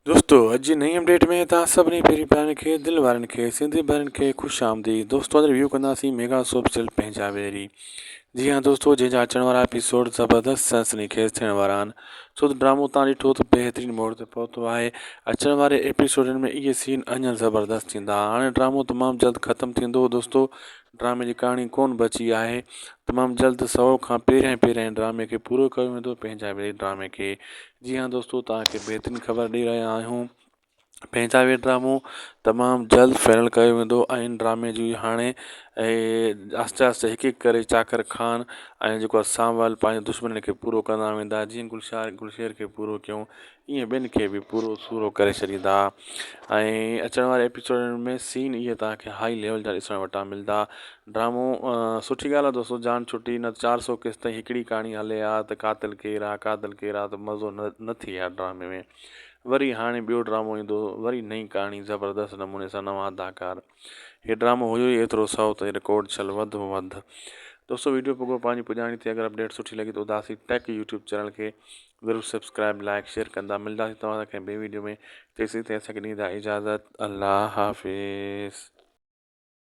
दोस्तों अॼु जी नई अपडेट में तव्हां सभिनी पहिरीं ॿारनि खे दिलि वारनि खे सिंधी ॿारनि खे ख़ुशि आमदीद। दोस्तों अॼु रिव्यू कंदासीं मेगा सोप सिल्क पंहिंजा वेरी। जी हाँ दोस्तों, जंहिंजा अचण वारा एपिसोड ज़बरदस्त सनसनीखेज़ थियण वारा आहिनि। छो त ड्रामो तव्हां ॾिठो त बहितरीनु मोड़ ते पहुतो आहे। अचण वारे एपिसोडनि में इहे सीन अञा ज़बरदस्त थींदा। हाणे ड्रामो तमामु जल्द ख़तमु थींदो दोस्तों। ड्रामे जी कहाणी कोन बची आहे। तमामु जल्द 100 खां पहिरियां ड्रामे खे पूरो कयो वेंदो, पंहिंजा वेरी ड्रामे खे। जी हाँ दोस्तों, तव्हांखे बहितरीनु ख़बर ॾेई रहिया आहियूं। पंहिंजा वे ड्रामो तमामु जल्द फाइनल कयो वेंदो ऐं ड्रामे जी हाणे आस्ते आस्ते हिकु हिकु करे चाकर खान ऐं जेको आहे सांवल पंहिंजे दुश्मन खे पूरो कंदा वेंदा। जीअं गुलशेर खे पूरो कयूं, ईअं ॿिनि खे बि पूरो सूरो करे छॾींदा। ऐं अचण वारे एपिसोडनि में सीन इहे तव्हांखे हाई लेवल जा ॾिसण वटां मिलंदा। ड्रामो सुठी ॻाल्हि आहे दोस्तों, जान छुटी न 400 किस्त ताईं हिकिड़ी कहाणी हले हा त कातिल केरु आहे त मज़ो न थिए हा ड्रामे में। वरी हाणे ॿियो ड्रामो ईंदो, वरी नई कहाणी ज़बरदस्त नमूने सां नवां अदाकार। हीअ ड्रामो हुयो ई एतिरो सौ त रिकॉर्ड छल वधि में वधि। दोस्तों वीडियो पोइ पंहिंजी पुॼाणी थी, अगरि अपडेट सुठी लॻी त उदासी टेक यूट्यूब चैनल खे ज़रूरु सब्सक्राइब लाइक शेयर कंदा। मिलंदासीं तव्हां सां कंहिं ॿिए वीडियो में। तेसीं ताईं असांखे ॾींदा इजाज़त। अल्लाह हाफ़िज़।